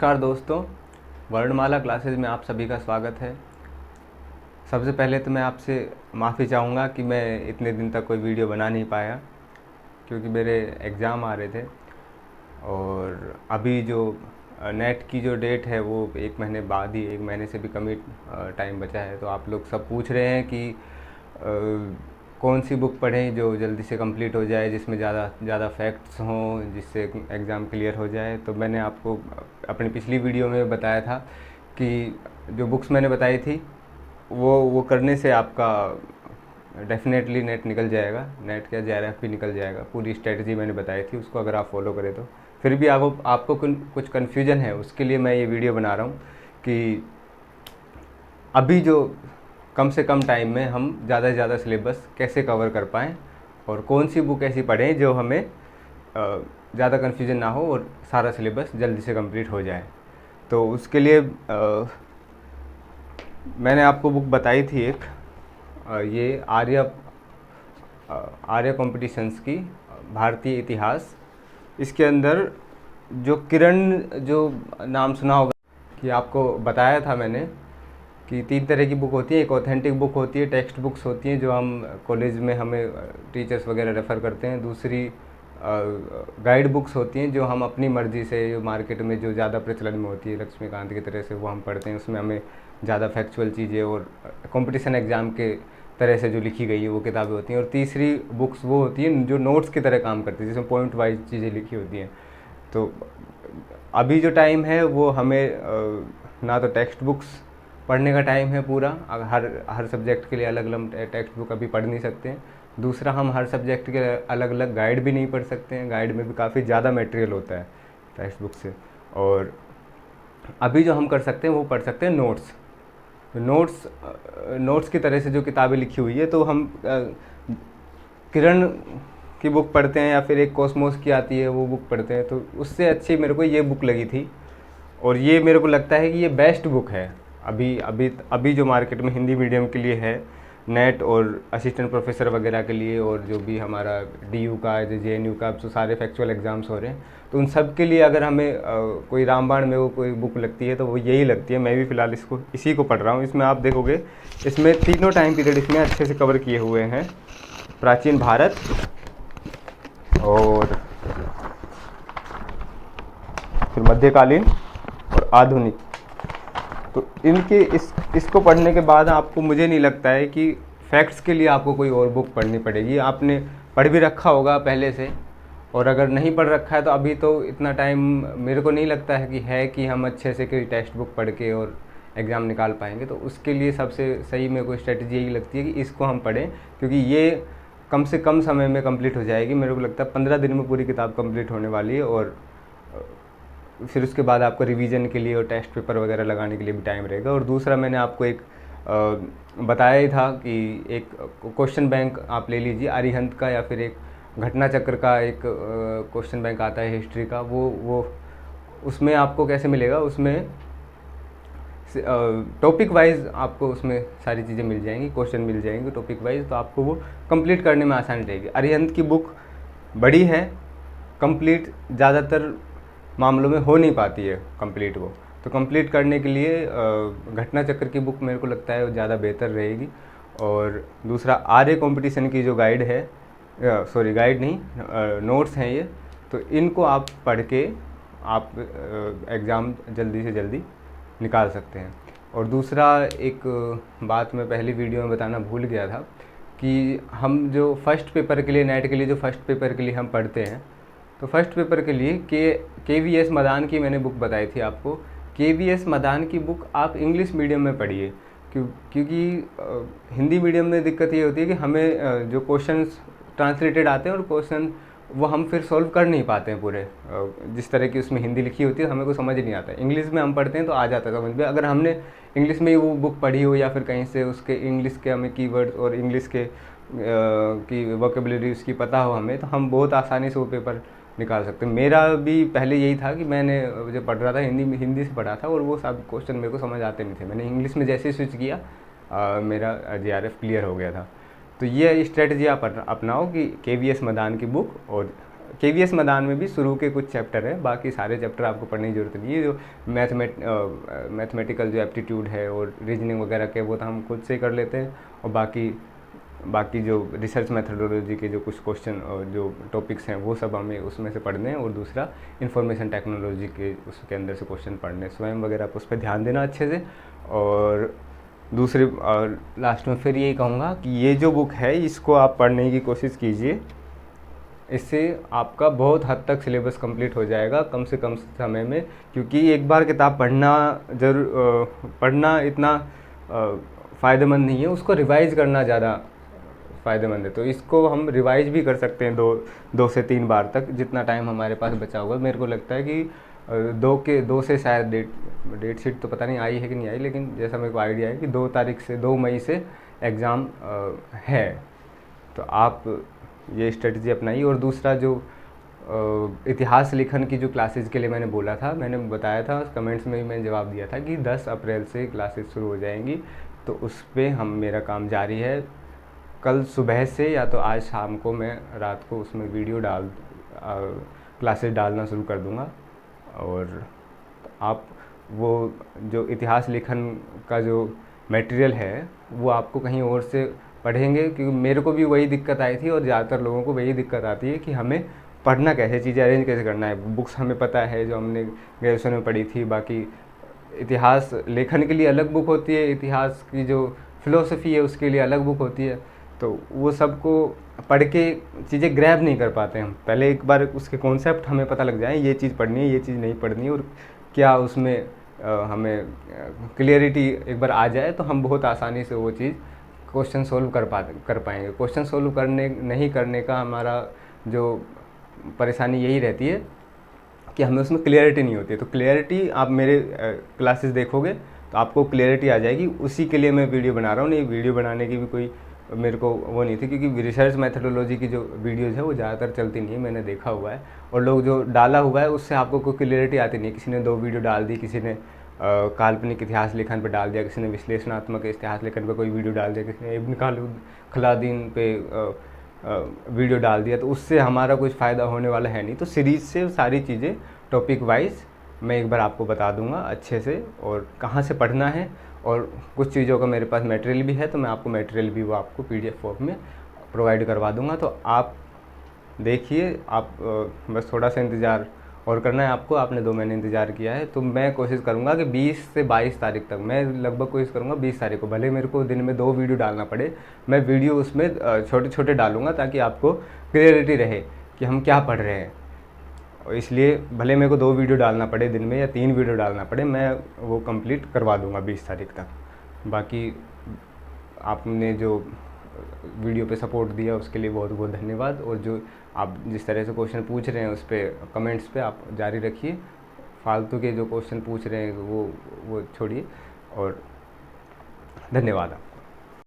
नमस्कार दोस्तों, वर्णमाला क्लासेस में आप सभी का स्वागत है। सबसे पहले तो मैं आपसे माफ़ी चाहूँगा कि मैं इतने दिन तक कोई वीडियो बना नहीं पाया, क्योंकि मेरे एग्ज़ाम आ रहे थे और अभी जो नेट की जो डेट है वो 1 महीने बाद ही, 1 महीने से भी कम ही टाइम बचा है। तो आप लोग सब पूछ रहे हैं कि कौन सी बुक पढ़ें जो जल्दी से कंप्लीट हो जाए, जिसमें ज़्यादा फैक्ट्स हों, जिससे एग्ज़ाम क्लियर हो जाए। तो मैंने आपको अपनी पिछली वीडियो में बताया था कि जो बुक्स मैंने बताई थी वो करने से आपका डेफिनेटली नेट निकल जाएगा, नेट क्या JRF भी निकल जाएगा। पूरी स्ट्रेटजी मैंने बताई थी, उसको अगर आप फॉलो करें तो। फिर भी आपको कुछ कन्फ्यूजन है, उसके लिए मैं ये वीडियो बना रहा हूँ कि अभी जो कम से कम टाइम में हम ज़्यादा से ज़्यादा सिलेबस कैसे कवर कर पाएँ और कौन सी बुक ऐसी पढ़ें जो हमें ज़्यादा कन्फ्यूजन ना हो और सारा सिलेबस जल्दी से कंप्लीट हो जाए। तो उसके लिए मैंने आपको बुक बताई थी एक, ये आर्य कॉम्पिटिशन्स की भारतीय इतिहास। इसके अंदर जो किरण, जो नाम सुना होगा, कि आपको बताया था मैंने कि 3 तरह की बुक होती है। एक ऑथेंटिक बुक होती है, टेक्स्ट बुक्स होती हैं जो हम कॉलेज में हमें टीचर्स वगैरह रेफ़र करते हैं। दूसरी गाइड बुक्स होती हैं जो हम अपनी मर्ज़ी से, जो मार्केट में जो ज़्यादा प्रचलन में होती है, लक्ष्मीकांत की तरह से, वो हम पढ़ते हैं। उसमें हमें ज़्यादा फैक्चुअल चीज़ें और कंपटीशन एग्ज़ाम के तरह से जो लिखी गई है वो किताबें होती हैं। और तीसरी बुक्स वो होती हैं जो नोट्स की तरह काम करती है, जिसमें पॉइंट वाइज चीज़ें लिखी होती हैं। तो अभी जो टाइम है वो हमें ना तो टेक्स्ट बुक्स पढ़ने का टाइम है पूरा, हर सब्जेक्ट के लिए अलग अलग टेक्स्ट बुक अभी पढ़ नहीं सकते हैं। दूसरा, हम हर सब्जेक्ट के अलग अलग गाइड भी नहीं पढ़ सकते हैं, गाइड में भी काफ़ी ज़्यादा मटेरियल होता है टेक्स्ट बुक से। और अभी जो हम कर सकते हैं वो पढ़ सकते हैं नोट्स की तरह से जो किताबें लिखी हुई है। तो हम किरण की बुक पढ़ते हैं या फिर एक कॉस्मोस की आती है वो बुक पढ़ते हैं। तो उससे अच्छी मेरे को ये बुक लगी थी, और ये मेरे को लगता है कि ये बेस्ट बुक है अभी जो मार्केट में हिंदी मीडियम के लिए है, नेट और असिस्टेंट प्रोफेसर वगैरह के लिए, और जो भी हमारा DU का, JNU का, जो सारे फैक्चुअल एग्ज़ाम्स हो रहे हैं, तो उन सब के लिए अगर हमें कोई रामबाण में वो कोई बुक लगती है तो वो यही लगती है। मैं भी फ़िलहाल इसी को पढ़ रहा हूँ। इसमें आप देखोगे, इसमें तीनों टाइम पीरियड इसमें अच्छे से कवर किए हुए हैं। प्राचीन भारत और फिर मध्यकालीन और आधुनिक। तो इसको पढ़ने के बाद आपको, मुझे नहीं लगता है कि फैक्ट्स के लिए आपको कोई और बुक पढ़नी पड़ेगी। आपने पढ़ भी रखा होगा पहले से, और अगर नहीं पढ़ रखा है तो अभी तो इतना टाइम मेरे को नहीं लगता है कि हम अच्छे से कोई टेक्स्ट बुक पढ़ के और एग्ज़ाम निकाल पाएंगे। तो उसके लिए सबसे सही मेरे को स्ट्रेटजी यही लगती है कि इसको हम पढ़ें, क्योंकि ये कम से कम समय में कंप्लीट हो जाएगी। मेरे को लगता है 15 दिन में पूरी किताब कंप्लीट होने वाली है, और फिर उसके बाद आपको रिवीजन के लिए और टेस्ट पेपर वगैरह लगाने के लिए भी टाइम रहेगा। और दूसरा, मैंने आपको एक बताया ही था कि एक क्वेश्चन बैंक आप ले लीजिए अरिहंत का, या फिर एक घटना चक्र का एक क्वेश्चन बैंक आता है हिस्ट्री का। वो उसमें आपको कैसे मिलेगा, उसमें टॉपिक वाइज आपको उसमें सारी चीज़ें मिल जाएंगी, क्वेश्चन मिल जाएंगे टॉपिक वाइज, तो आपको वो कंप्लीट करने में आसानी रहेगी। अरिहंत की बुक बड़ी है, कंप्लीट ज़्यादातर मामलों में हो नहीं पाती है कंप्लीट वो। तो कंप्लीट करने के लिए घटना चक्र की बुक मेरे को लगता है वो ज़्यादा बेहतर रहेगी। और दूसरा, आर्य कंपटीशन की जो गाइड है, गाइड नहीं, नोट्स हैं ये, तो इनको आप पढ़ के आप एग्ज़ाम जल्दी से जल्दी निकाल सकते हैं। और दूसरा, एक बात मैं पहली वीडियो में बताना भूल गया था कि हम जो फर्स्ट पेपर के लिए, नेट के लिए जो फर्स्ट पेपर के लिए हम पढ़ते हैं, तो फर्स्ट पेपर के लिए KVS मदान की मैंने बुक बताई थी आपको। KVS मदान की बुक आप इंग्लिश मीडियम में पढ़िए, क्योंकि हिंदी मीडियम में दिक्कत ये होती है कि हमें जो क्वेश्चंस ट्रांसलेटेड आते हैं और क्वेश्चन वो हम फिर सॉल्व कर नहीं पाते हैं पूरे, जिस तरह की उसमें हिंदी लिखी होती है हमें को समझ नहीं आता है। इंग्लिश में हम पढ़ते हैं तो आ जाता है समझ में। अगर हमने इंग्लिश में ही वो बुक पढ़ी हो, या फिर कहीं से उसके इंग्लिश के हमें कीवर्ड्स और इंग्लिश के की वोकेबलरी उसकी पता हो हमें, तो हम बहुत आसानी से वो पेपर निकाल सकते हैं। मेरा भी पहले यही था कि मैंने जब पढ़ रहा था हिंदी से पढ़ा था, और वो सब क्वेश्चन मेरे को समझ आते नहीं थे। मैंने इंग्लिश में जैसे ही स्विच किया मेरा JRF क्लियर हो गया था। तो ये स्ट्रेटजी आप अपनाओ कि KVS मदान की बुक और KVS मैदान में भी शुरू के कुछ चैप्टर हैं, बाकी सारे चैप्टर आपको पढ़ने की ज़रूरत नहीं है। जो मैथमेटिकल जो एप्टीट्यूड है और रीजनिंग वगैरह के वो तो हम खुद से कर लेते हैं, और बाकी जो रिसर्च मेथडोलॉजी के जो कुछ क्वेश्चन और जो टॉपिक्स हैं वो सब हमें उसमें से पढ़ने हैं, और दूसरा इंफॉर्मेशन टेक्नोलॉजी के उसके अंदर से क्वेश्चन पढ़ने, स्वयं वगैरह आप उस पर ध्यान देना अच्छे से। और दूसरे और लास्ट में फिर यही कहूँगा कि ये जो बुक है इसको आप पढ़ने की कोशिश कीजिए, इससे आपका बहुत हद तक सिलेबस कंप्लीट हो जाएगा कम से कम समय में, क्योंकि एक बार किताब पढ़ना इतना फ़ायदेमंद नहीं है, उसको रिवाइज़ करना ज़्यादा फ़ायदेमंद है। तो इसको हम रिवाइज भी कर सकते हैं 2 से 3 बार तक, जितना टाइम हमारे पास बचा हुआ। मेरे को लगता है कि 2 से शायद डेट शीट तो पता नहीं आई है कि नहीं आई, लेकिन जैसा मेरे को आइडिया है कि 2 मई से एग्ज़ाम है। तो आप ये स्ट्रेटजी अपनाइए। और दूसरा जो इतिहास लेखन की जो क्लासेस के लिए मैंने बोला था, मैंने बताया था कमेंट्स में भी मैंने जवाब दिया था कि 10 अप्रैल से क्लासेस शुरू हो जाएंगी, तो उस पर मेरा काम जारी है। कल सुबह से या तो आज शाम को मैं रात को उसमें वीडियो क्लासेस डालना शुरू कर दूंगा। और आप वो जो इतिहास लेखन का जो मटेरियल है वो आपको कहीं और से पढ़ेंगे, क्योंकि मेरे को भी वही दिक्कत आई थी और ज़्यादातर लोगों को वही दिक्कत आती है कि हमें पढ़ना कैसे, चीज़ें अरेंज कैसे करना है। बुक्स हमें पता है जो हमने ग्रेजुएशन में पढ़ी थी, बाकी इतिहास लेखन के लिए अलग बुक होती है, इतिहास की जो फिलोसफी है उसके लिए अलग बुक होती है। तो वो सबको पढ़ के चीज़ें ग्रैब नहीं कर पाते हम। पहले एक बार उसके कॉन्सेप्ट हमें पता लग जाए, ये चीज़ पढ़नी है, ये चीज़ नहीं पढ़नी है, और क्या उसमें हमें क्लियरिटी एक बार आ जाए तो हम बहुत आसानी से वो चीज़ क्वेश्चन सोल्व कर पाएंगे। क्वेश्चन सोल्व नहीं करने का हमारा जो परेशानी यही रहती है कि हमें उसमें क्लियरिटी नहीं होती है। तो क्लियरिटी आप मेरे क्लासेस देखोगे तो आपको क्लियरिटी आ जाएगी। उसी के लिए मैं वीडियो बना रहा हूँ। नहीं, वीडियो बनाने की भी कोई मेरे को वो नहीं थी, क्योंकि रिसर्च मेथडोलॉजी की जो वीडियोज़ है वो ज़्यादातर चलती नहीं है, मैंने देखा हुआ है। और लोग जो डाला हुआ है उससे आपको कोई क्लियरिटी आती नहीं है। किसी ने 2 वीडियो डाल दी, किसी ने काल्पनिक इतिहास लेखन पर डाल दिया, किसी ने विश्लेषणात्मक इतिहास लेखन पर कोई वीडियो डाल दिया, किसी ने इब्न खलदुन पे वीडियो डाल दिया। तो उससे हमारा कुछ फ़ायदा होने वाला है नहीं। तो सीरीज़ से सारी चीज़ें टॉपिक वाइज मैं एक बार आपको बता दूंगा अच्छे से, और कहाँ से पढ़ना है। और कुछ चीज़ों का मेरे पास मटेरियल भी है, तो मैं आपको मटेरियल भी वो आपको PDF फॉर्म में प्रोवाइड करवा दूंगा। तो आप देखिए, आप बस थोड़ा सा इंतज़ार और करना है आपको। आपने 2 महीने इंतज़ार किया है, तो मैं कोशिश करूंगा कि 20 से 22 तारीख तक, मैं लगभग कोशिश करूंगा 20 तारीख को, भले मेरे को दिन में 2 वीडियो डालना पड़े, मैं वीडियो उसमें छोटे छोटे डालूंगा ताकि आपको क्लियरिटी रहे कि हम क्या पढ़ रहे हैं। और इसलिए भले मेरे को 2 वीडियो डालना पड़े दिन में या 3 वीडियो डालना पड़े, मैं वो कंप्लीट करवा दूंगा 20 तारीख तक। बाकी आपने जो वीडियो पे सपोर्ट दिया उसके लिए बहुत बहुत धन्यवाद। और जो आप जिस तरह से क्वेश्चन पूछ रहे हैं उस पर कमेंट्स पे आप जारी रखिए। फालतू के जो क्वेश्चन पूछ रहे हैं वो छोड़िए। और धन्यवाद।